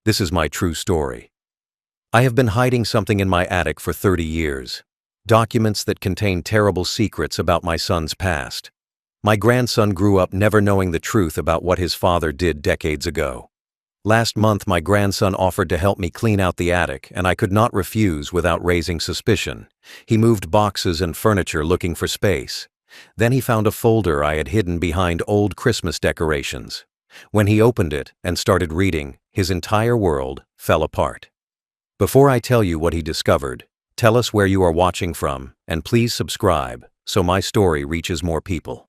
This is my true story. I have been hiding something in my attic for 30 years. Documents that contain terrible secrets about my son's past. My grandson grew up never knowing the truth about what his father did decades ago. Last month, my grandson offered to help me clean out the attic, and I could not refuse without raising suspicion. He moved boxes and furniture looking for space. Then he found a folder I had hidden behind old Christmas decorations. When he opened it and started reading, his entire world fell apart. Before I tell you what he discovered, tell us where you are watching from, and please subscribe so my story reaches more people.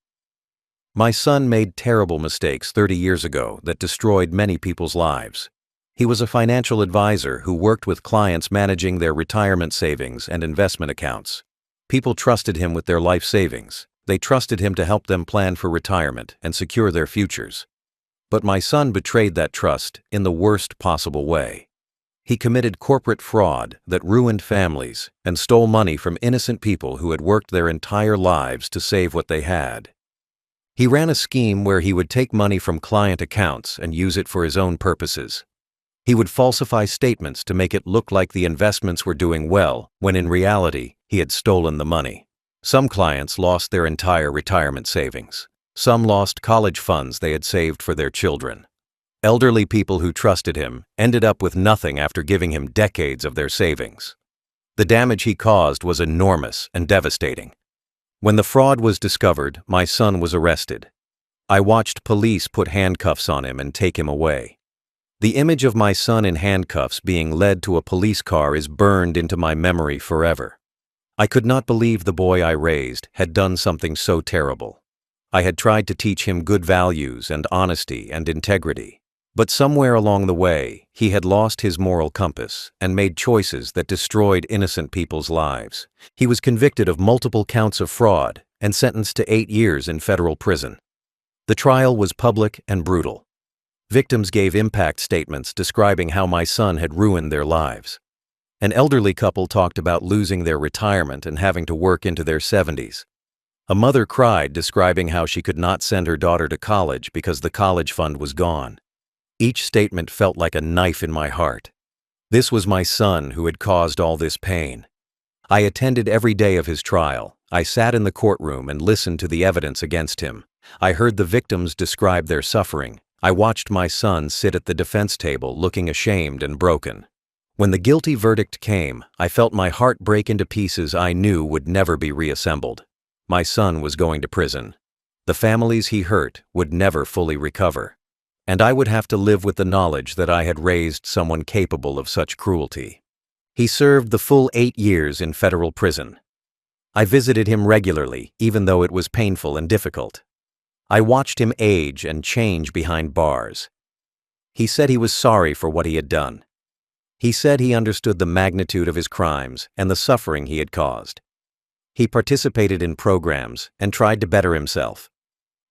My son made terrible mistakes 30 years ago that destroyed many people's lives. He was a financial advisor who worked with clients managing their retirement savings and investment accounts. People trusted him with their life savings. They trusted him to help them plan for retirement and secure their futures. But my son betrayed that trust in the worst possible way. He committed corporate fraud that ruined families and stole money from innocent people who had worked their entire lives to save what they had. He ran a scheme where he would take money from client accounts and use it for his own purposes. He would falsify statements to make it look like the investments were doing well, when in reality, he had stolen the money. Some clients lost their entire retirement savings. Some lost college funds they had saved for their children. Elderly people who trusted him ended up with nothing after giving him decades of their savings. The damage he caused was enormous and devastating. When the fraud was discovered, my son was arrested. I watched police put handcuffs on him and take him away. The image of my son in handcuffs being led to a police car is burned into my memory forever. I could not believe the boy I raised had done something so terrible. I had tried to teach him good values and honesty and integrity. But somewhere along the way, he had lost his moral compass and made choices that destroyed innocent people's lives. He was convicted of multiple counts of fraud and sentenced to 8 years in federal prison. The trial was public and brutal. Victims gave impact statements describing how my son had ruined their lives. An elderly couple talked about losing their retirement and having to work into their 70s. A mother cried describing how she could not send her daughter to college because the college fund was gone. Each statement felt like a knife in my heart. This was my son who had caused all this pain. I attended every day of his trial. I sat in the courtroom and listened to the evidence against him. I heard the victims describe their suffering. I watched my son sit at the defense table looking ashamed and broken. When the guilty verdict came, I felt my heart break into pieces I knew would never be reassembled. My son was going to prison. The families he hurt would never fully recover. And I would have to live with the knowledge that I had raised someone capable of such cruelty. He served the full 8 years in federal prison. I visited him regularly, even though it was painful and difficult. I watched him age and change behind bars. He said he was sorry for what he had done. He said he understood the magnitude of his crimes and the suffering he had caused. He participated in programs and tried to better himself.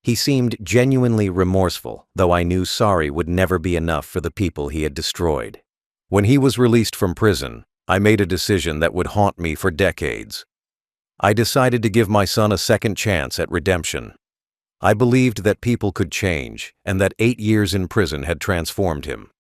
He seemed genuinely remorseful, though I knew sorry would never be enough for the people he had destroyed. When he was released from prison, I made a decision that would haunt me for decades. I decided to give my son a second chance at redemption. I believed that people could change, and that 8 years in prison had transformed him.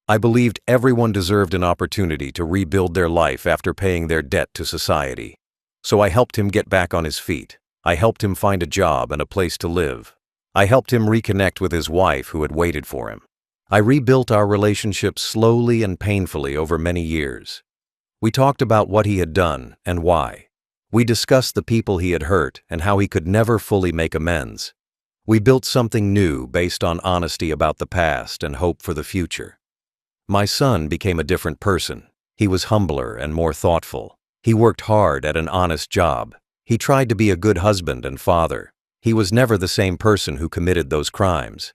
I believed everyone deserved an opportunity to rebuild their life after paying their debt to society. So I helped him get back on his feet. I helped him find a job and a place to live. I helped him reconnect with his wife who had waited for him. I rebuilt our relationship slowly and painfully over many years. We talked about what he had done and why. We discussed the people he had hurt and how he could never fully make amends. We built something new based on honesty about the past and hope for the future. My son became a different person. He was humbler and more thoughtful. He worked hard at an honest job. He tried to be a good husband and father. He was never the same person who committed those crimes.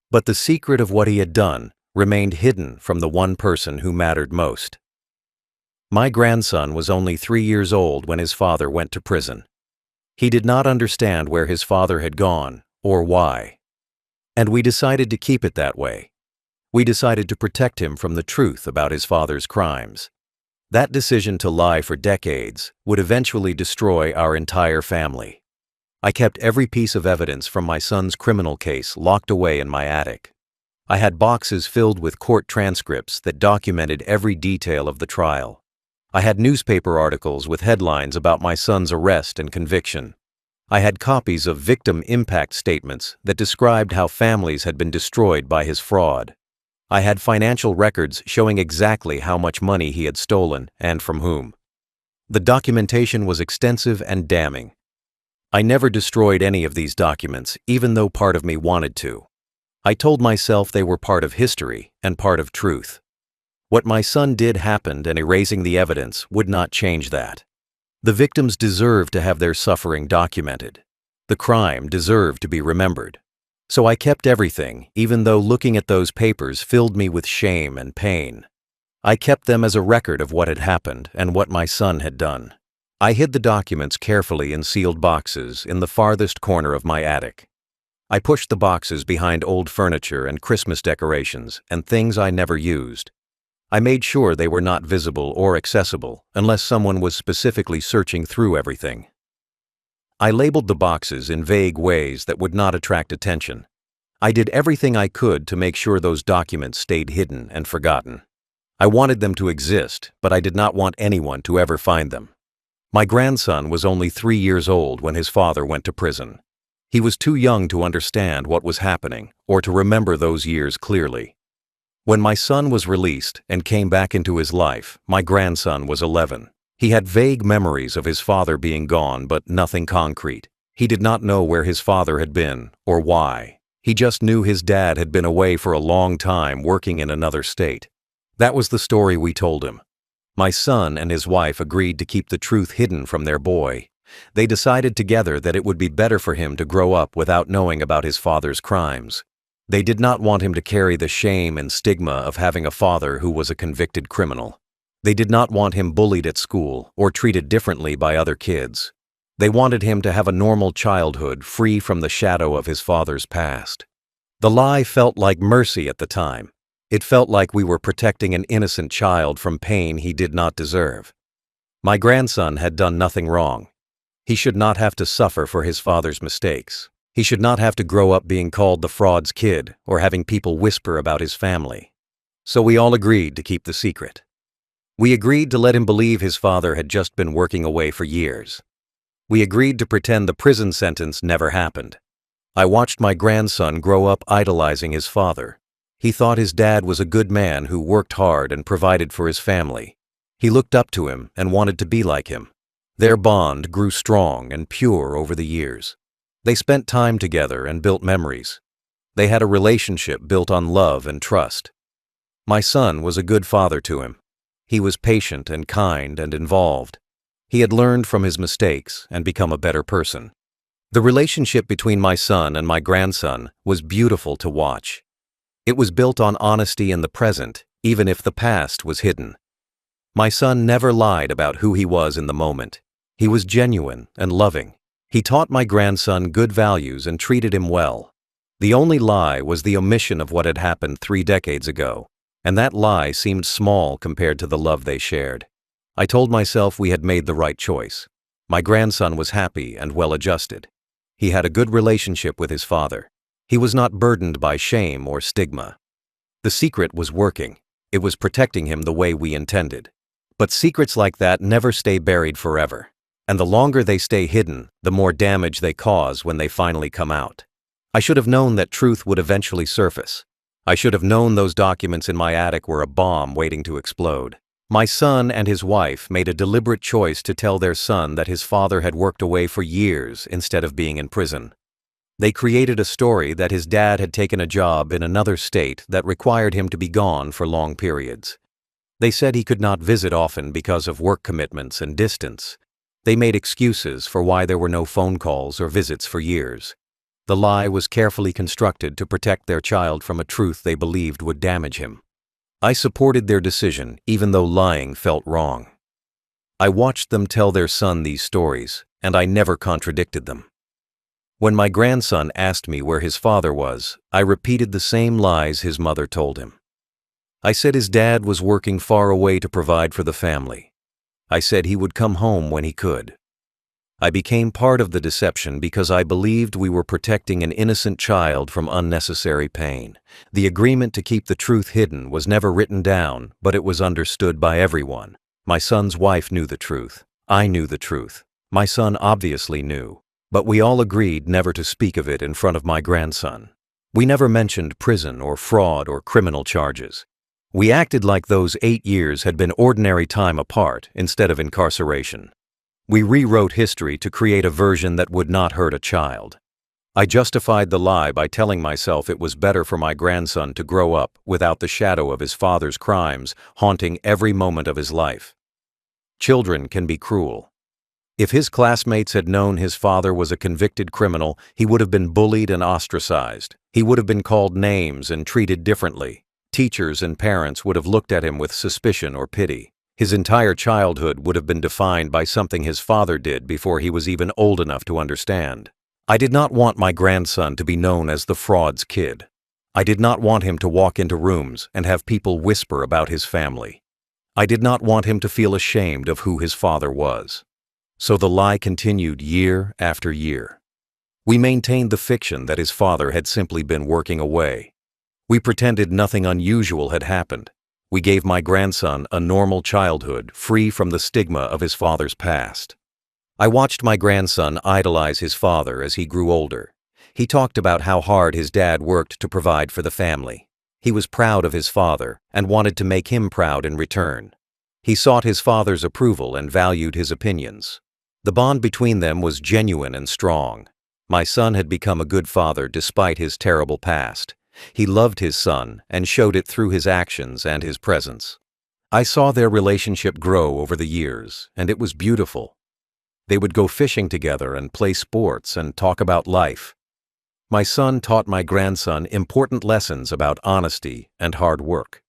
But the secret of what he had done remained hidden from the one person who mattered most. My grandson was only 3 years old when his father went to prison. He did not understand where his father had gone or why. And we decided to keep it that way. We decided to protect him from the truth about his father's crimes. That decision to lie for decades would eventually destroy our entire family. I kept every piece of evidence from my son's criminal case locked away in my attic. I had boxes filled with court transcripts that documented every detail of the trial. I had newspaper articles with headlines about my son's arrest and conviction. I had copies of victim impact statements that described how families had been destroyed by his fraud. I had financial records showing exactly how much money he had stolen and from whom. The documentation was extensive and damning. I never destroyed any of these documents, even though part of me wanted to. I told myself they were part of history and part of truth. What my son did happened, and erasing the evidence would not change that. The victims deserved to have their suffering documented. The crime deserved to be remembered. So I kept everything, even though looking at those papers filled me with shame and pain. I kept them as a record of what had happened and what my son had done. I hid the documents carefully in sealed boxes in the farthest corner of my attic. I pushed the boxes behind old furniture and Christmas decorations and things I never used. I made sure they were not visible or accessible unless someone was specifically searching through everything. I labeled the boxes in vague ways that would not attract attention. I did everything I could to make sure those documents stayed hidden and forgotten. I wanted them to exist, but I did not want anyone to ever find them. My grandson was only 3 years old when his father went to prison. He was too young to understand what was happening or to remember those years clearly. When my son was released and came back into his life, my grandson was 11. He had vague memories of his father being gone, but nothing concrete. He did not know where his father had been or why. He just knew his dad had been away for a long time working in another state. That was the story we told him. My son and his wife agreed to keep the truth hidden from their boy. They decided together that it would be better for him to grow up without knowing about his father's crimes. They did not want him to carry the shame and stigma of having a father who was a convicted criminal. They did not want him bullied at school or treated differently by other kids. They wanted him to have a normal childhood free from the shadow of his father's past. The lie felt like mercy at the time. It felt like we were protecting an innocent child from pain he did not deserve. My grandson had done nothing wrong. He should not have to suffer for his father's mistakes. He should not have to grow up being called the fraud's kid or having people whisper about his family. So we all agreed to keep the secret. We agreed to let him believe his father had just been working away for years. We agreed to pretend the prison sentence never happened. I watched my grandson grow up idolizing his father. He thought his dad was a good man who worked hard and provided for his family. He looked up to him and wanted to be like him. Their bond grew strong and pure over the years. They spent time together and built memories. They had a relationship built on love and trust. My son was a good father to him. He was patient and kind and involved. He had learned from his mistakes and become a better person. The relationship between my son and my grandson was beautiful to watch. It was built on honesty in the present, even if the past was hidden. My son never lied about who he was in the moment. He was genuine and loving. He taught my grandson good values and treated him well. The only lie was the omission of what had happened 3 decades ago, and that lie seemed small compared to the love they shared. I told myself we had made the right choice. My grandson was happy and well-adjusted. He had a good relationship with his father. He was not burdened by shame or stigma. The secret was working. It was protecting him the way we intended. But secrets like that never stay buried forever. And the longer they stay hidden, the more damage they cause when they finally come out. I should have known that truth would eventually surface. I should have known those documents in my attic were a bomb waiting to explode. My son and his wife made a deliberate choice to tell their son that his father had worked away for years instead of being in prison. They created a story that his dad had taken a job in another state that required him to be gone for long periods. They said he could not visit often because of work commitments and distance. They made excuses for why there were no phone calls or visits for years. The lie was carefully constructed to protect their child from a truth they believed would damage him. I supported their decision even though lying felt wrong. I watched them tell their son these stories, and I never contradicted them. When my grandson asked me where his father was, I repeated the same lies his mother told him. I said his dad was working far away to provide for the family. I said he would come home when he could. I became part of the deception because I believed we were protecting an innocent child from unnecessary pain. The agreement to keep the truth hidden was never written down, but it was understood by everyone. My son's wife knew the truth. I knew the truth. My son obviously knew. But we all agreed never to speak of it in front of my grandson. We never mentioned prison or fraud or criminal charges. We acted like those 8 years had been ordinary time apart instead of incarceration. We rewrote history to create a version that would not hurt a child. I justified the lie by telling myself it was better for my grandson to grow up without the shadow of his father's crimes haunting every moment of his life. Children can be cruel. If his classmates had known his father was a convicted criminal, he would have been bullied and ostracized. He would have been called names and treated differently. Teachers and parents would have looked at him with suspicion or pity. His entire childhood would have been defined by something his father did before he was even old enough to understand. I did not want my grandson to be known as the fraud's kid. I did not want him to walk into rooms and have people whisper about his family. I did not want him to feel ashamed of who his father was. So the lie continued year after year. We maintained the fiction that his father had simply been working away. We pretended nothing unusual had happened. We gave my grandson a normal childhood, free from the stigma of his father's past. I watched my grandson idolize his father as he grew older. He talked about how hard his dad worked to provide for the family. He was proud of his father and wanted to make him proud in return. He sought his father's approval and valued his opinions. The bond between them was genuine and strong. My son had become a good father despite his terrible past. He loved his son and showed it through his actions and his presence. I saw their relationship grow over the years, and it was beautiful. They would go fishing together and play sports and talk about life. My son taught my grandson important lessons about honesty and hard work.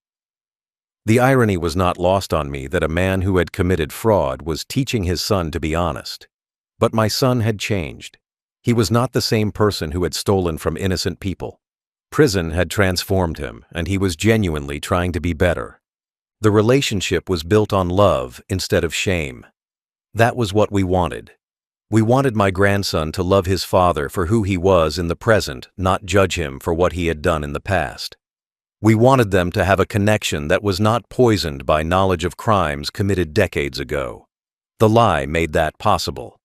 The irony was not lost on me that a man who had committed fraud was teaching his son to be honest. But my son had changed. He was not the same person who had stolen from innocent people. Prison had transformed him, and he was genuinely trying to be better. The relationship was built on love instead of shame. That was what we wanted. We wanted my grandson to love his father for who he was in the present, not judge him for what he had done in the past. We wanted them to have a connection that was not poisoned by knowledge of crimes committed decades ago. The lie made that possible.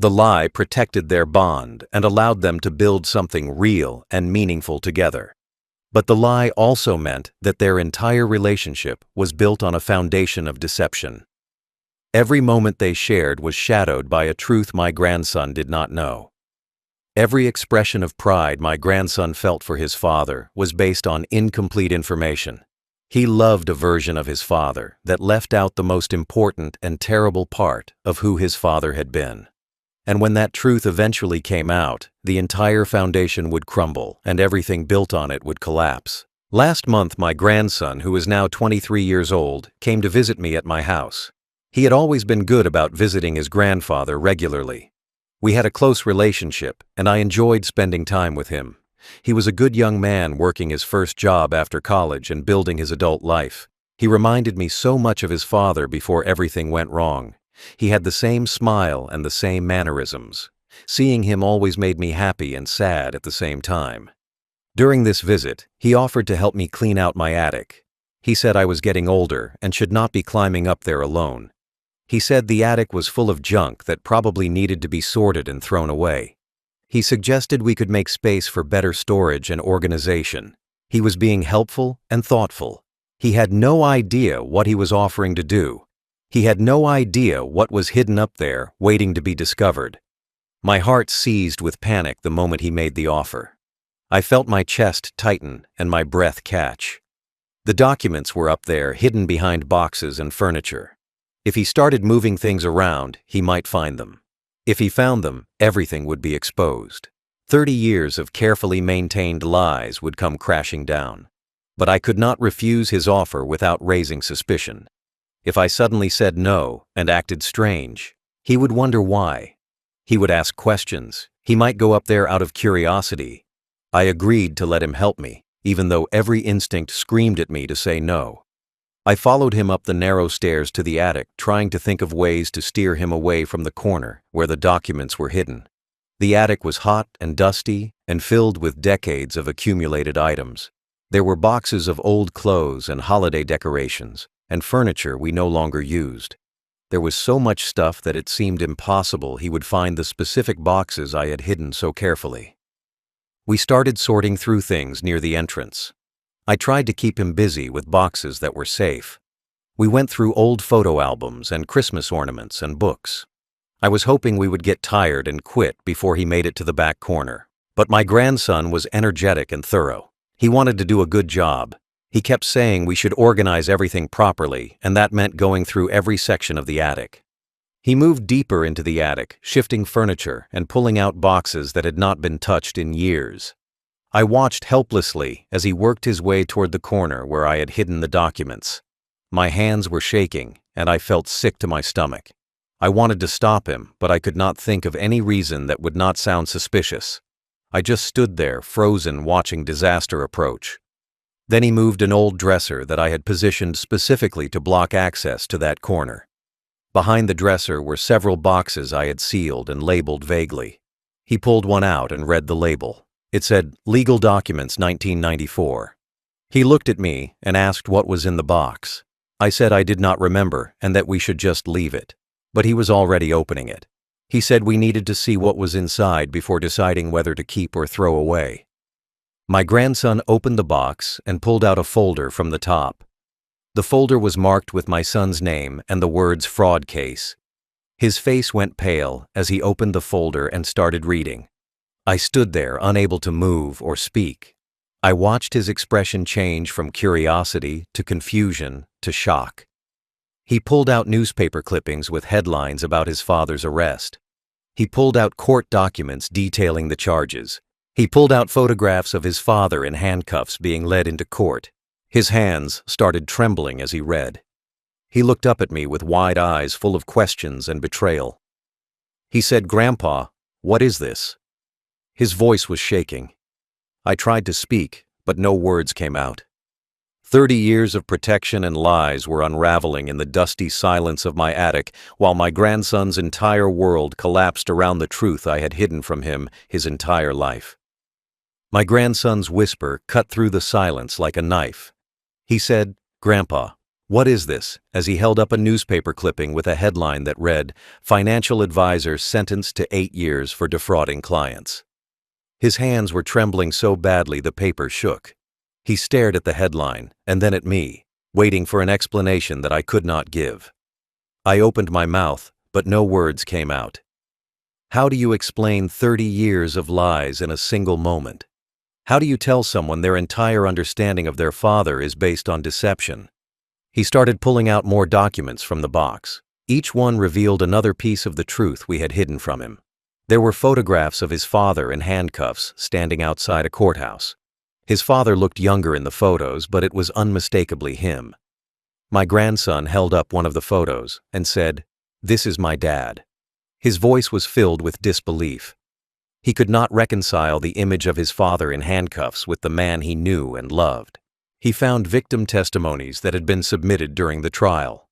The lie protected their bond and allowed them to build something real and meaningful together. But the lie also meant that their entire relationship was built on a foundation of deception. Every moment they shared was shadowed by a truth my grandson did not know. Every expression of pride my grandson felt for his father was based on incomplete information. He loved a version of his father that left out the most important and terrible part of who his father had been. And when that truth eventually came out, the entire foundation would crumble and everything built on it would collapse. Last month, my grandson, who is now 23 years old, came to visit me at my house. He had always been good about visiting his grandfather regularly. We had a close relationship, and I enjoyed spending time with him. He was a good young man working his first job after college and building his adult life. He reminded me so much of his father before everything went wrong. He had the same smile and the same mannerisms. Seeing him always made me happy and sad at the same time. During this visit, he offered to help me clean out my attic. He said I was getting older and should not be climbing up there alone. He said the attic was full of junk that probably needed to be sorted and thrown away. He suggested we could make space for better storage and organization. He was being helpful and thoughtful. He had no idea what he was offering to do. He had no idea what was hidden up there, waiting to be discovered. My heart seized with panic the moment he made the offer. I felt my chest tighten and my breath catch. The documents were up there, hidden behind boxes and furniture. If he started moving things around, he might find them. If he found them, everything would be exposed. 30 years of carefully maintained lies would come crashing down. But I could not refuse his offer without raising suspicion. If I suddenly said no and acted strange, he would wonder why. He would ask questions. He might go up there out of curiosity. I agreed to let him help me, even though every instinct screamed at me to say no. I followed him up the narrow stairs to the attic, trying to think of ways to steer him away from the corner where the documents were hidden. The attic was hot and dusty and filled with decades of accumulated items. There were boxes of old clothes and holiday decorations, and furniture we no longer used. There was so much stuff that it seemed impossible he would find the specific boxes I had hidden so carefully. We started sorting through things near the entrance. I tried to keep him busy with boxes that were safe. We went through old photo albums and Christmas ornaments and books. I was hoping we would get tired and quit before he made it to the back corner. But my grandson was energetic and thorough. He wanted to do a good job. He kept saying we should organize everything properly, and that meant going through every section of the attic. He moved deeper into the attic, shifting furniture and pulling out boxes that had not been touched in years. I watched helplessly as he worked his way toward the corner where I had hidden the documents. My hands were shaking, and I felt sick to my stomach. I wanted to stop him, but I could not think of any reason that would not sound suspicious. I just stood there, frozen, watching disaster approach. Then he moved an old dresser that I had positioned specifically to block access to that corner. Behind the dresser were several boxes I had sealed and labeled vaguely. He pulled one out and read the label. It said, "Legal Documents 1994. He looked at me and asked what was in the box. I said I did not remember and that we should just leave it. But he was already opening it. He said we needed to see what was inside before deciding whether to keep or throw away. My grandson opened the box and pulled out a folder from the top. The folder was marked with my son's name and the words "fraud case." His face went pale as he opened the folder and started reading. I stood there, unable to move or speak. I watched his expression change from curiosity to confusion to shock. He pulled out newspaper clippings with headlines about his father's arrest. He pulled out court documents detailing the charges. He pulled out photographs of his father in handcuffs being led into court. His hands started trembling as he read. He looked up at me with wide eyes full of questions and betrayal. He said, "Grandpa, what is this?" His voice was shaking. I tried to speak, but no words came out. 30 years of protection and lies were unraveling in the dusty silence of my attic, while my grandson's entire world collapsed around the truth I had hidden from him his entire life. My grandson's whisper cut through the silence like a knife. He said, "Grandpa, what is this?" as he held up a newspaper clipping with a headline that read, "Financial Advisor Sentenced to 8 years for Defrauding Clients." His hands were trembling so badly the paper shook. He stared at the headline and then at me, waiting for an explanation that I could not give. I opened my mouth, but no words came out. How do you explain 30 years of lies in a single moment? How do you tell someone their entire understanding of their father is based on deception? He started pulling out more documents from the box. Each one revealed another piece of the truth we had hidden from him. There were photographs of his father in handcuffs standing outside a courthouse. His father looked younger in the photos, but it was unmistakably him. My grandson held up one of the photos and said, "This is my dad." His voice was filled with disbelief. He could not reconcile the image of his father in handcuffs with the man he knew and loved. He found victim testimonies that had been submitted during the trial.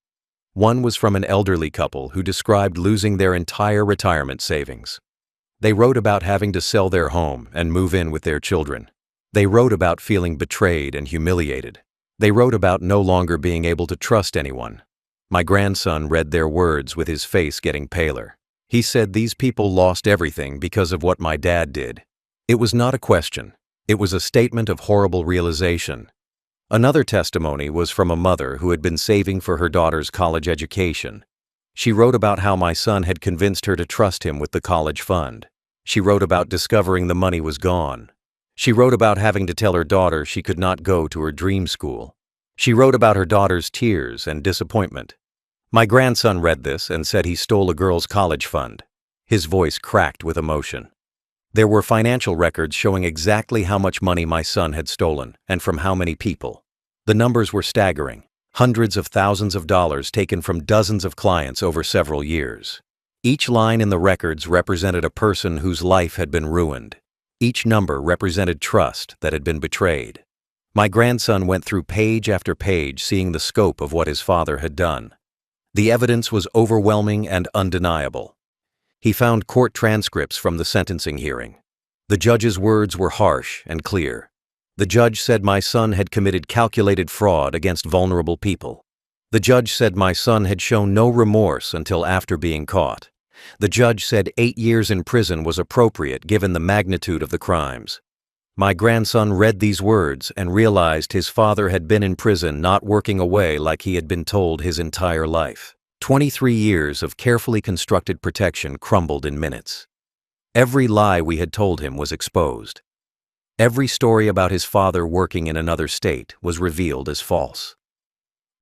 One was from an elderly couple who described losing their entire retirement savings. They wrote about having to sell their home and move in with their children. They wrote about feeling betrayed and humiliated. They wrote about no longer being able to trust anyone. My grandson read their words with his face getting paler. He said these people lost everything because of what my dad did. It was not a question. It was a statement of horrible realization. Another testimony was from a mother who had been saving for her daughter's college education. She wrote about how my son had convinced her to trust him with the college fund. She wrote about discovering the money was gone. She wrote about having to tell her daughter she could not go to her dream school. She wrote about her daughter's tears and disappointment. My grandson read this and said he stole a girl's college fund. His voice cracked with emotion. There were financial records showing exactly how much money my son had stolen and from how many people. The numbers were staggering. Hundreds of thousands of dollars taken from dozens of clients over several years. Each line in the records represented a person whose life had been ruined. Each number represented trust that had been betrayed. My grandson went through page after page, seeing the scope of what his father had done. The evidence was overwhelming and undeniable. He found court transcripts from the sentencing hearing. The judge's words were harsh and clear. The judge said my son had committed calculated fraud against vulnerable people. The judge said my son had shown no remorse until after being caught. The judge said 8 years in prison was appropriate given the magnitude of the crimes. My grandson read these words and realized his father had been in prison, not working away like he had been told his entire life. 23 years of carefully constructed protection crumbled in minutes. Every lie we had told him was exposed. Every story about his father working in another state was revealed as false.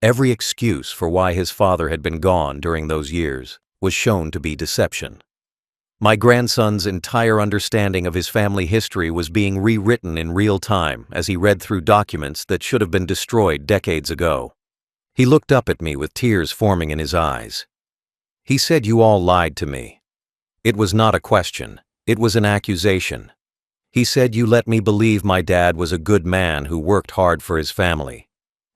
Every excuse for why his father had been gone during those years was shown to be deception. My grandson's entire understanding of his family history was being rewritten in real time as he read through documents that should have been destroyed decades ago. He looked up at me with tears forming in his eyes. He said, "You all lied to me." It was not a question, it was an accusation. He said, "You let me believe my dad was a good man who worked hard for his family."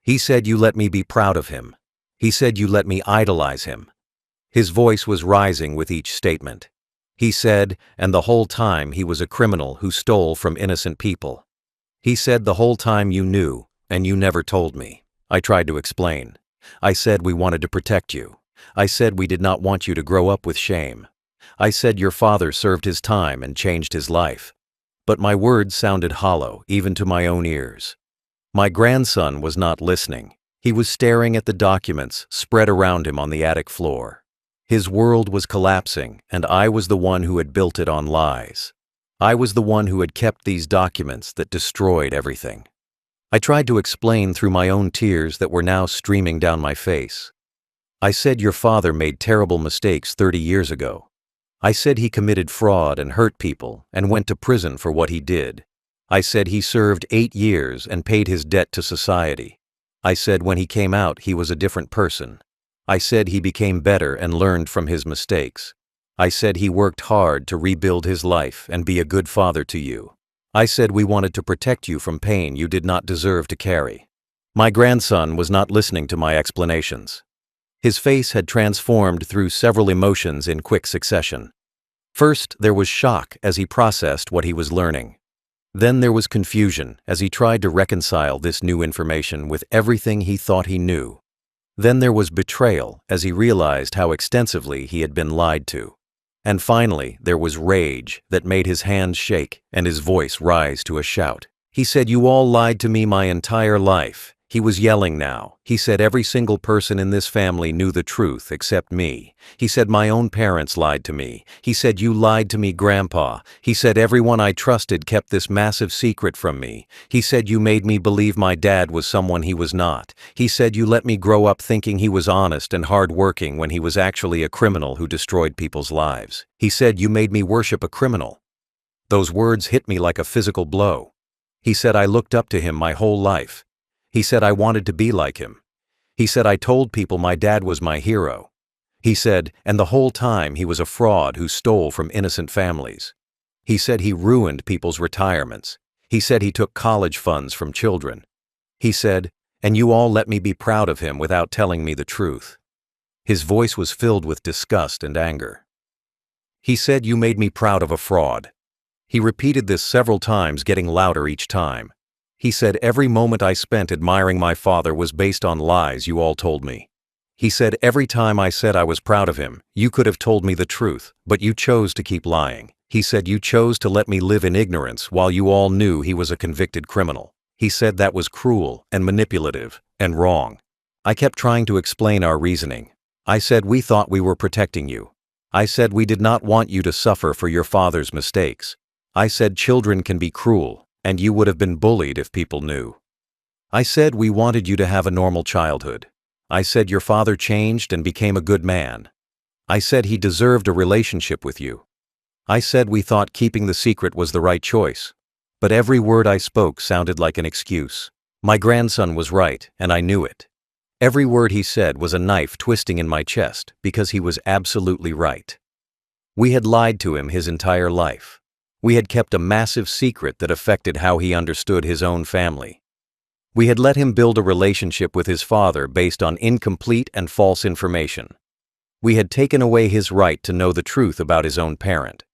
He said, "You let me be proud of him." He said, "You let me idolize him." His voice was rising with each statement. He said, "And the whole time he was a criminal who stole from innocent people." He said, "The whole time you knew, and you never told me." I tried to explain. I said we wanted to protect you. I said we did not want you to grow up with shame. I said your father served his time and changed his life. But my words sounded hollow, even to my own ears. My grandson was not listening. He was staring at the documents spread around him on the attic floor. His world was collapsing, and I was the one who had built it on lies. I was the one who had kept these documents that destroyed everything. I tried to explain through my own tears that were now streaming down my face. I said your father made terrible mistakes 30 years ago. I said he committed fraud and hurt people and went to prison for what he did. I said he served 8 years and paid his debt to society. I said when he came out he was a different person. I said he became better and learned from his mistakes. I said he worked hard to rebuild his life and be a good father to you. I said we wanted to protect you from pain you did not deserve to carry. My grandson was not listening to my explanations. His face had transformed through several emotions in quick succession. First, there was shock as he processed what he was learning. Then there was confusion as he tried to reconcile this new information with everything he thought he knew. Then there was betrayal as he realized how extensively he had been lied to. And finally, there was rage that made his hands shake and his voice rise to a shout. He said, "You all lied to me my entire life." He was yelling now. He said every single person in this family knew the truth except me. He said my own parents lied to me. He said you lied to me, Grandpa. He said everyone I trusted kept this massive secret from me. He said you made me believe my dad was someone he was not. He said you let me grow up thinking he was honest and hard-working when he was actually a criminal who destroyed people's lives. He said you made me worship a criminal. Those words hit me like a physical blow. He said I looked up to him my whole life. He said I wanted to be like him. He said I told people my dad was my hero. He said, and the whole time he was a fraud who stole from innocent families. He said he ruined people's retirements. He said he took college funds from children. He said, and you all let me be proud of him without telling me the truth. His voice was filled with disgust and anger. He said you made me proud of a fraud. He repeated this several times, getting louder each time. He said every moment I spent admiring my father was based on lies you all told me. He said every time I said I was proud of him, you could have told me the truth, but you chose to keep lying. He said you chose to let me live in ignorance while you all knew he was a convicted criminal. He said that was cruel and manipulative and wrong. I kept trying to explain our reasoning. I said we thought we were protecting you. I said we did not want you to suffer for your father's mistakes. I said children can be cruel, and you would have been bullied if people knew. I said we wanted you to have a normal childhood. I said your father changed and became a good man. I said he deserved a relationship with you. I said we thought keeping the secret was the right choice. But every word I spoke sounded like an excuse. My grandson was right, and I knew it. Every word he said was a knife twisting in my chest because he was absolutely right. We had lied to him his entire life. We had kept a massive secret that affected how he understood his own family. We had let him build a relationship with his father based on incomplete and false information. We had taken away his right to know the truth about his own parent.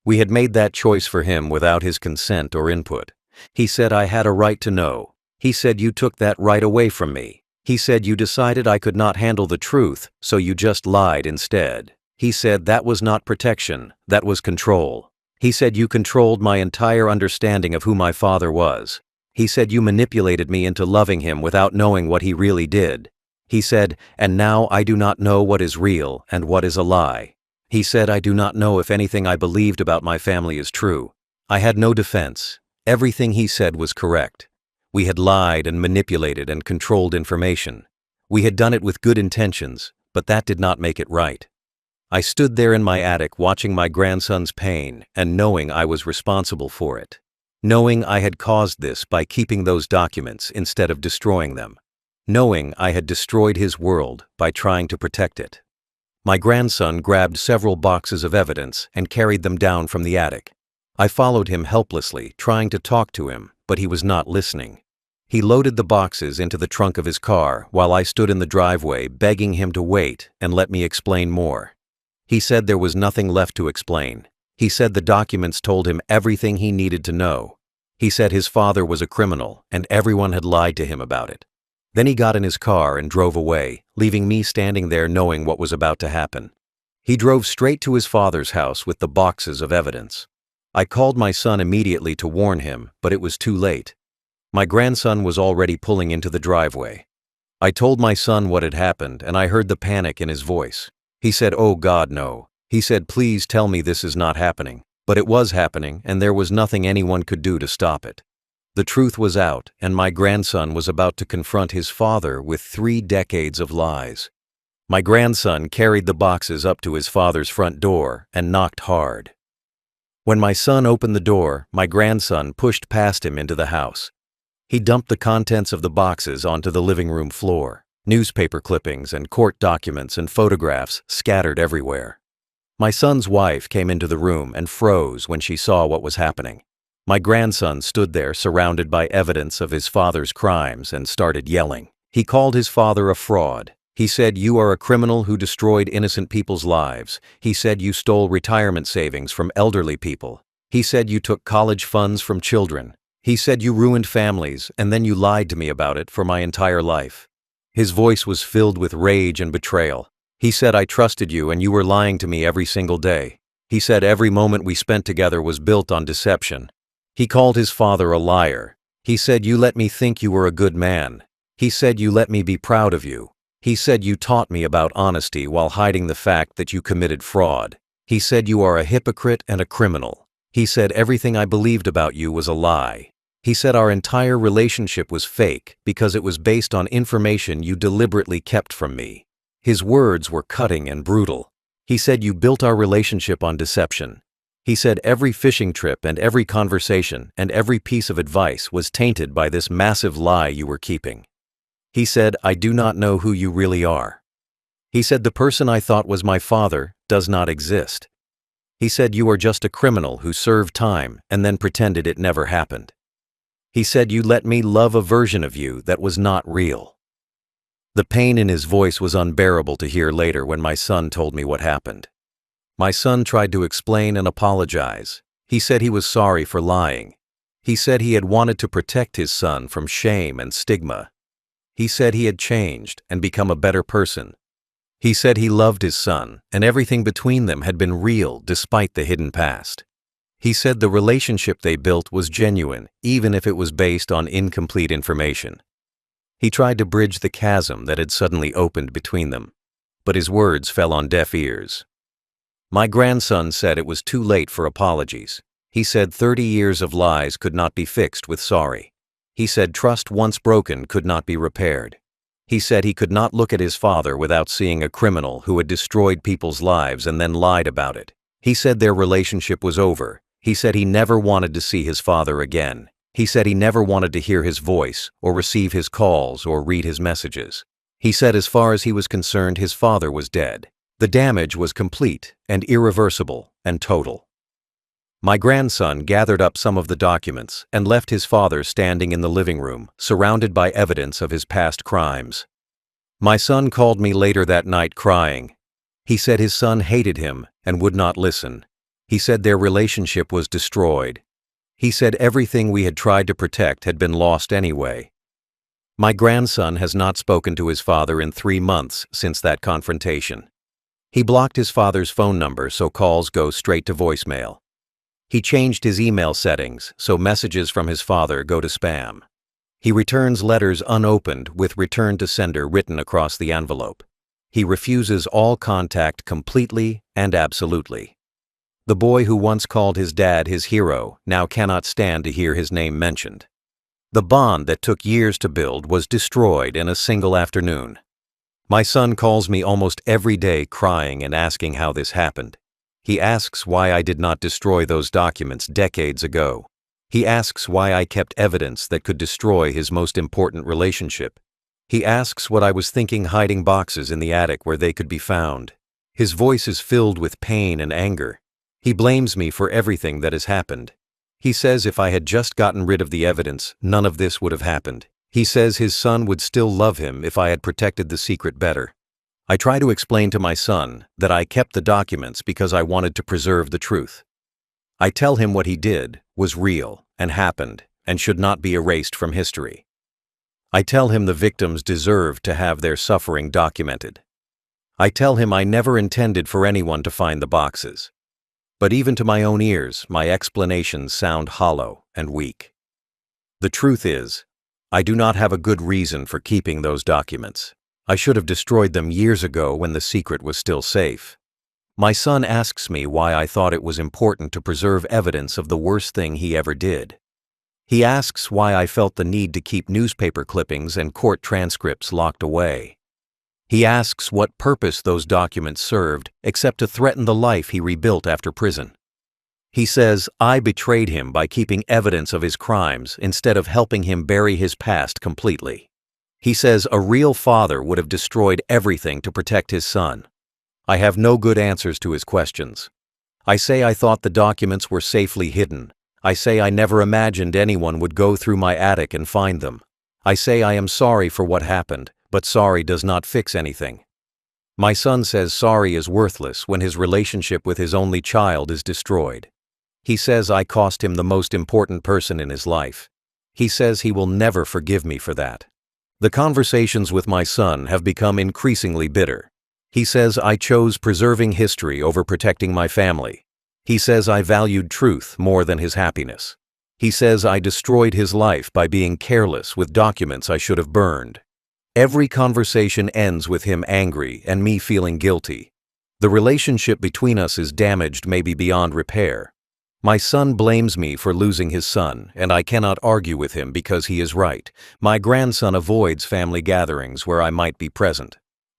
We had made that choice for him without his consent or input. He said I had a right to know. He said you took that right away from me. He said you decided I could not handle the truth, so you just lied instead. He said that was not protection, that was control. He said you controlled my entire understanding of who my father was. He said you manipulated me into loving him without knowing what he really did. He said, and now I do not know what is real and what is a lie. He said I do not know if anything I believed about my family is true. I had no defense. Everything he said was correct. We had lied and manipulated and controlled information. We had done it with good intentions, but that did not make it right. I stood there in my attic watching my grandson's pain and knowing I was responsible for it. Knowing I had caused this by keeping those documents instead of destroying them. Knowing I had destroyed his world by trying to protect it. My grandson grabbed several boxes of evidence and carried them down from the attic. I followed him helplessly, trying to talk to him, but he was not listening. He loaded the boxes into the trunk of his car while I stood in the driveway begging him to wait and let me explain more. He said there was nothing left to explain. He said the documents told him everything he needed to know. He said his father was a criminal and everyone had lied to him about it. Then he got in his car and drove away, leaving me standing there knowing what was about to happen. He drove straight to his father's house with the boxes of evidence. I called my son immediately to warn him, but it was too late. My grandson was already pulling into the driveway. I told my son what had happened, and I heard the panic in his voice. He said, "Oh God, no." He said, "Please tell me this is not happening." But it was happening, and there was nothing anyone could do to stop it. The truth was out, and my grandson was about to confront his father with 3 decades of lies. My grandson carried the boxes up to his father's front door and knocked hard. When my son opened the door, my grandson pushed past him into the house. He dumped the contents of the boxes onto the living room floor. Newspaper clippings and court documents and photographs scattered everywhere. My son's wife came into the room and froze when she saw what was happening. My grandson stood there surrounded by evidence of his father's crimes and started yelling. He called his father a fraud. He said, "You are a criminal who destroyed innocent people's lives." He said, "You stole retirement savings from elderly people." He said, "You took college funds from children." He said, "You ruined families, and then you lied to me about it for my entire life." His voice was filled with rage and betrayal. He said, "I trusted you and you were lying to me every single day." He said every moment we spent together was built on deception. He called his father a liar. He said, "You let me think you were a good man." He said, "You let me be proud of you." He said, "You taught me about honesty while hiding the fact that you committed fraud." He said, "You are a hypocrite and a criminal." He said, "Everything I believed about you was a lie." He said our entire relationship was fake because it was based on information you deliberately kept from me. His words were cutting and brutal. He said, "You built our relationship on deception." He said every fishing trip and every conversation and every piece of advice was tainted by this massive lie you were keeping. He said, "I do not know who you really are." He said the person I thought was my father does not exist. He said you are just a criminal who served time and then pretended it never happened. He said you let me love a version of you that was not real. The pain in his voice was unbearable to hear later when my son told me what happened. My son tried to explain and apologize. He said he was sorry for lying. He said he had wanted to protect his son from shame and stigma. He said he had changed and become a better person. He said he loved his son, and everything between them had been real despite the hidden past. He said the relationship they built was genuine, even if it was based on incomplete information. He tried to bridge the chasm that had suddenly opened between them, but his words fell on deaf ears. My grandson said it was too late for apologies. He said 30 years of lies could not be fixed with sorry. He said trust once broken could not be repaired. He said he could not look at his father without seeing a criminal who had destroyed people's lives and then lied about it. He said their relationship was over. He said he never wanted to see his father again. He said he never wanted to hear his voice or receive his calls or read his messages. He said as far as he was concerned, his father was dead. The damage was complete and irreversible and total. My grandson gathered up some of the documents and left his father standing in the living room, surrounded by evidence of his past crimes. My son called me later that night crying. He said his son hated him and would not listen. He said their relationship was destroyed. He said everything we had tried to protect had been lost anyway. My grandson has not spoken to his father in 3 months since that confrontation. He blocked his father's phone number so calls go straight to voicemail. He changed his email settings so messages from his father go to spam. He returns letters unopened with return to sender written across the envelope. He refuses all contact completely and absolutely. The boy who once called his dad his hero now cannot stand to hear his name mentioned. The bond that took years to build was destroyed in a single afternoon. My son calls me almost every day crying and asking how this happened. He asks why I did not destroy those documents decades ago. He asks why I kept evidence that could destroy his most important relationship. He asks what I was thinking hiding boxes in the attic where they could be found. His voice is filled with pain and anger. He blames me for everything that has happened. He says if I had just gotten rid of the evidence, none of this would have happened. He says his son would still love him if I had protected the secret better. I try to explain to my son that I kept the documents because I wanted to preserve the truth. I tell him what he did was real and happened and should not be erased from history. I tell him the victims deserve to have their suffering documented. I tell him I never intended for anyone to find the boxes. But even to my own ears, my explanations sound hollow and weak. The truth is, I do not have a good reason for keeping those documents. I should have destroyed them years ago when the secret was still safe. My son asks me why I thought it was important to preserve evidence of the worst thing he ever did. He asks why I felt the need to keep newspaper clippings and court transcripts locked away. He asks what purpose those documents served except to threaten the life he rebuilt after prison. He says I betrayed him by keeping evidence of his crimes instead of helping him bury his past completely. He says a real father would have destroyed everything to protect his son. I have no good answers to his questions. I say I thought the documents were safely hidden. I say I never imagined anyone would go through my attic and find them. I say I am sorry for what happened, but sorry does not fix anything. My son says sorry is worthless when his relationship with his only child is destroyed. He says I cost him the most important person in his life. He says he will never forgive me for that. The conversations with my son have become increasingly bitter. He says I chose preserving history over protecting my family. He says I valued truth more than his happiness. He says I destroyed his life by being careless with documents I should have burned. Every conversation ends with him angry and me feeling guilty. The relationship between us is damaged maybe beyond repair. My son blames me for losing his son, and I cannot argue with him because he is right. My grandson avoids family gatherings where I might be present.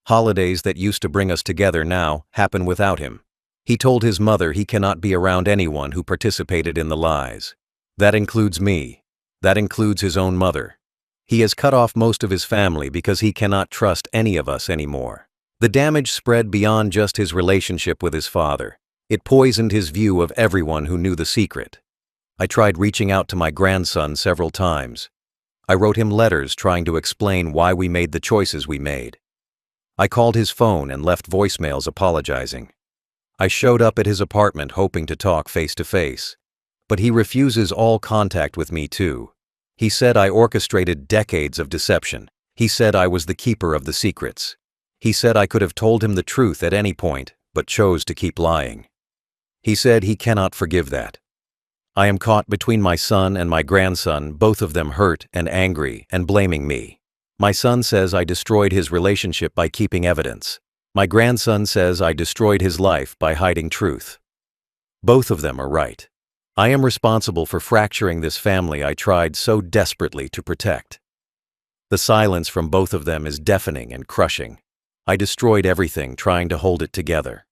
Holidays that used to bring us together now happen without him. He told his mother he cannot be around anyone who participated in the lies. That includes me. That includes his own mother. He has cut off most of his family because he cannot trust any of us anymore. The damage spread beyond just his relationship with his father. It poisoned his view of everyone who knew the secret. I tried reaching out to my grandson several times. I wrote him letters trying to explain why we made the choices we made. I called his phone and left voicemails apologizing. I showed up at his apartment hoping to talk face to face, but he refuses all contact with me too. He said I orchestrated decades of deception. He said I was the keeper of the secrets. He said I could have told him the truth at any point, but chose to keep lying. He said he cannot forgive that. I am caught between my son and my grandson, both of them hurt and angry and blaming me. My son says I destroyed his relationship by keeping evidence. My grandson says I destroyed his life by hiding truth. Both of them are right. I am responsible for fracturing this family I tried so desperately to protect. The silence from both of them is deafening and crushing. I destroyed everything trying to hold it together.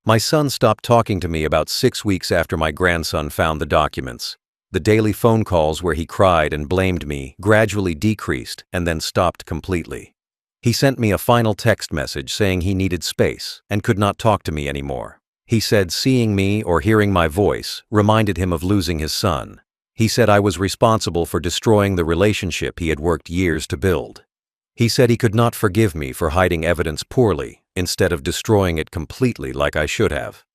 My son stopped talking to me about 6 weeks after my grandson found the documents. The daily phone calls where he cried and blamed me gradually decreased and then stopped completely. He sent me a final text message saying he needed space and could not talk to me anymore. He said seeing me or hearing my voice reminded him of losing his son. He said I was responsible for destroying the relationship he had worked years to build. He said he could not forgive me for hiding evidence poorly instead of destroying it completely like I should have.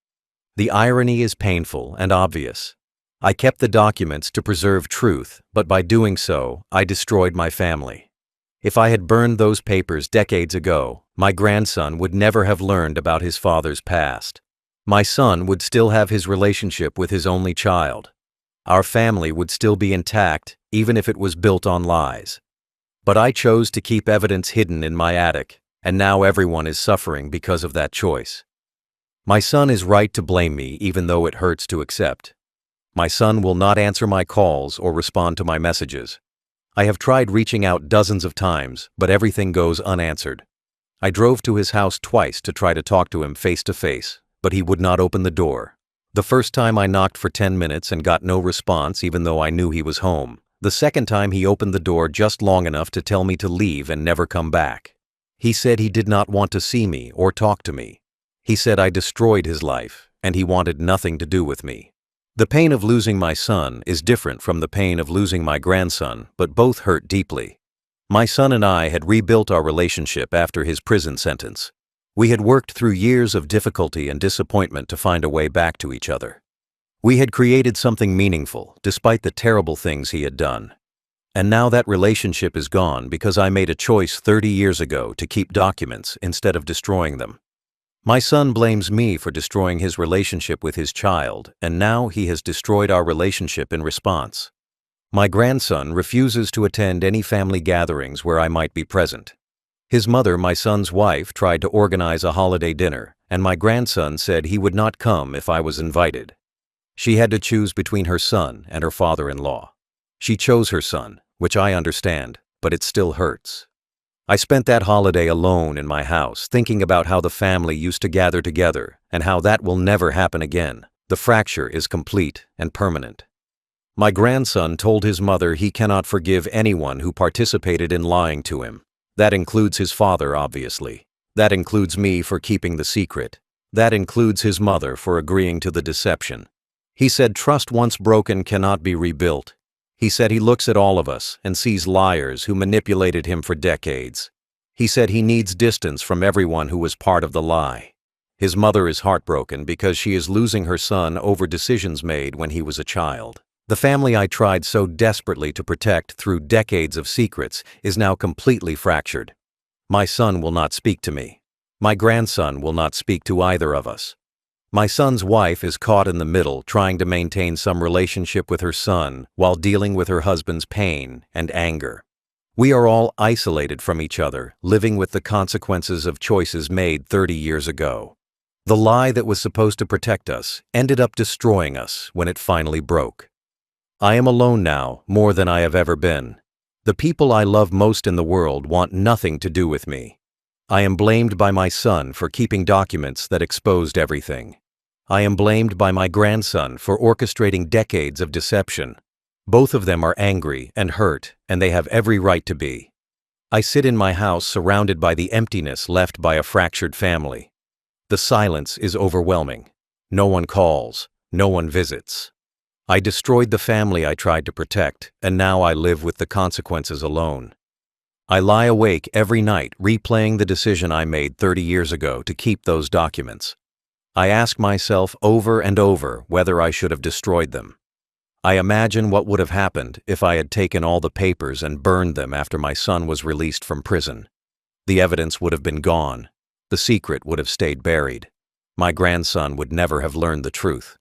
The irony is painful and obvious. I kept the documents to preserve truth, but by doing so, I destroyed my family. If I had burned those papers decades ago, my grandson would never have learned about his father's past. My son would still have his relationship with his only child. Our family would still be intact, even if it was built on lies. But I chose to keep evidence hidden in my attic, and now everyone is suffering because of that choice. My son is right to blame me even though it hurts to accept. My son will not answer my calls or respond to my messages. I have tried reaching out dozens of times, but everything goes unanswered. I drove to his house twice to try to talk to him face to face, but he would not open the door. The first time I knocked for 10 minutes and got no response even though I knew he was home. The second time he opened the door just long enough to tell me to leave and never come back. He said he did not want to see me or talk to me. He said I destroyed his life, and he wanted nothing to do with me. The pain of losing my son is different from the pain of losing my grandson, but both hurt deeply. My son and I had rebuilt our relationship after his prison sentence. We had worked through years of difficulty and disappointment to find a way back to each other. We had created something meaningful, despite the terrible things he had done. And now that relationship is gone because I made a choice 30 years ago to keep documents instead of destroying them. My son blames me for destroying his relationship with his child, and now he has destroyed our relationship in response. My grandson refuses to attend any family gatherings where I might be present. His mother, my son's wife, tried to organize a holiday dinner, and my grandson said he would not come if I was invited. She had to choose between her son and her father-in-law. She chose her son, which I understand, but it still hurts. I spent that holiday alone in my house, thinking about how the family used to gather together and how that will never happen again. The fracture is complete and permanent. My grandson told his mother he cannot forgive anyone who participated in lying to him. That includes his father, obviously. That includes me for keeping the secret. That includes his mother for agreeing to the deception. He said trust once broken cannot be rebuilt. He said he looks at all of us and sees liars who manipulated him for decades. He said he needs distance from everyone who was part of the lie. His mother is heartbroken because she is losing her son over decisions made when he was a child. The family I tried so desperately to protect through decades of secrets is now completely fractured. My son will not speak to me. My grandson will not speak to either of us. My son's wife is caught in the middle trying to maintain some relationship with her son while dealing with her husband's pain and anger. We are all isolated from each other, living with the consequences of choices made 30 years ago. The lie that was supposed to protect us ended up destroying us when it finally broke. I am alone now, more than I have ever been. The people I love most in the world want nothing to do with me. I am blamed by my son for keeping documents that exposed everything. I am blamed by my grandson for orchestrating decades of deception. Both of them are angry and hurt, and they have every right to be. I sit in my house surrounded by the emptiness left by a fractured family. The silence is overwhelming. No one calls, no one visits. I destroyed the family I tried to protect, and now I live with the consequences alone. I lie awake every night replaying the decision I made 30 years ago to keep those documents. I ask myself over and over whether I should have destroyed them. I imagine what would have happened if I had taken all the papers and burned them after my son was released from prison. The evidence would have been gone. The secret would have stayed buried. My grandson would never have learned the truth.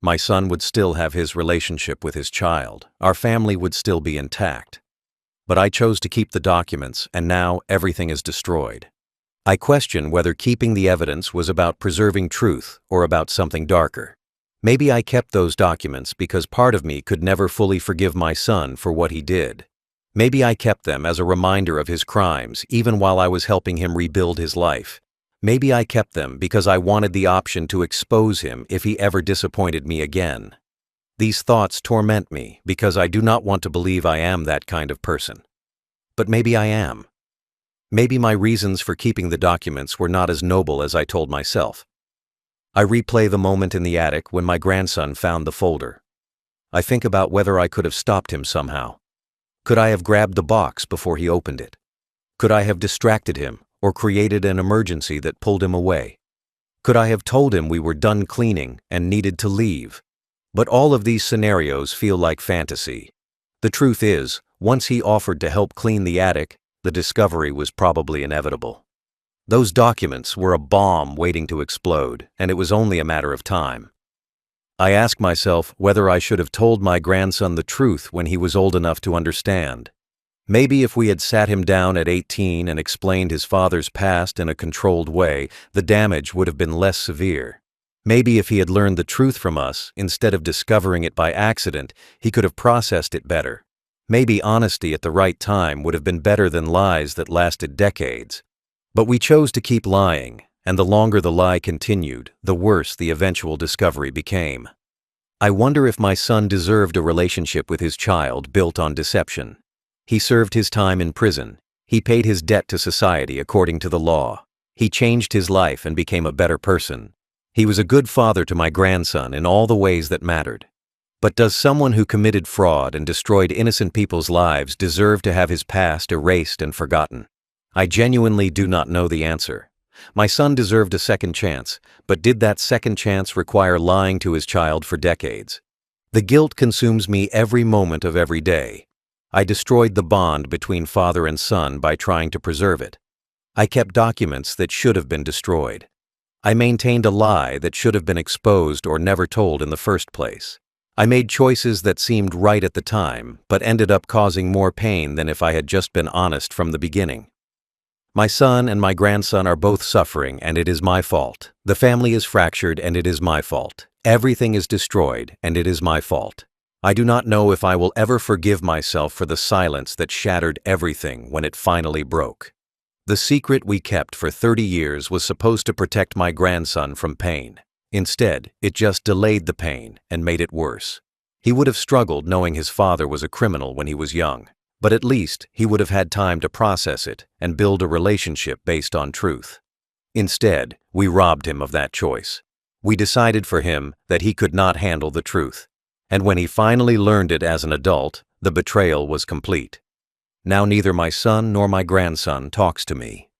My son would still have his relationship with his child. Our family would still be intact. But I chose to keep the documents, and now everything is destroyed. I question whether keeping the evidence was about preserving truth or about something darker. Maybe I kept those documents because part of me could never fully forgive my son for what he did. Maybe I kept them as a reminder of his crimes, even while I was helping him rebuild his life. Maybe I kept them because I wanted the option to expose him if he ever disappointed me again. These thoughts torment me because I do not want to believe I am that kind of person. But maybe I am. Maybe my reasons for keeping the documents were not as noble as I told myself. I replay the moment in the attic when my grandson found the folder. I think about whether I could have stopped him somehow. Could I have grabbed the box before he opened it? Could I have distracted him or created an emergency that pulled him away? Could I have told him we were done cleaning and needed to leave? But all of these scenarios feel like fantasy. The truth is, once he offered to help clean the attic, the discovery was probably inevitable. Those documents were a bomb waiting to explode, and it was only a matter of time. I ask myself whether I should have told my grandson the truth when he was old enough to understand. Maybe if we had sat him down at 18 and explained his father's past in a controlled way, the damage would have been less severe. Maybe if he had learned the truth from us, instead of discovering it by accident, he could have processed it better. Maybe honesty at the right time would have been better than lies that lasted decades. But we chose to keep lying, and the longer the lie continued, the worse the eventual discovery became. I wonder if my son deserved a relationship with his child built on deception. He served his time in prison. He paid his debt to society according to the law. He changed his life and became a better person. He was a good father to my grandson in all the ways that mattered. But does someone who committed fraud and destroyed innocent people's lives deserve to have his past erased and forgotten? I genuinely do not know the answer. My son deserved a second chance, but did that second chance require lying to his child for decades? The guilt consumes me every moment of every day. I destroyed the bond between father and son by trying to preserve it. I kept documents that should have been destroyed. I maintained a lie that should have been exposed or never told in the first place. I made choices that seemed right at the time, but ended up causing more pain than if I had just been honest from the beginning. My son and my grandson are both suffering, and it is my fault. The family is fractured, and it is my fault. Everything is destroyed, and it is my fault. I do not know if I will ever forgive myself for the silence that shattered everything when it finally broke. The secret we kept for 30 years was supposed to protect my grandson from pain. Instead, it just delayed the pain and made it worse. He would have struggled knowing his father was a criminal when he was young, but at least he would have had time to process it and build a relationship based on truth. Instead, we robbed him of that choice. We decided for him that he could not handle the truth. And when he finally learned it as an adult, the betrayal was complete. Now neither my son nor my grandson talks to me.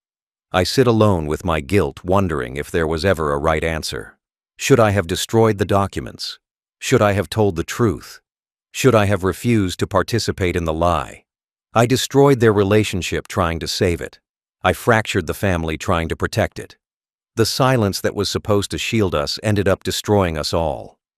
I sit alone with my guilt, wondering if there was ever a right answer. Should I have destroyed the documents? Should I have told the truth? Should I have refused to participate in the lie? I destroyed their relationship trying to save it. I fractured the family trying to protect it. The silence that was supposed to shield us ended up destroying us all.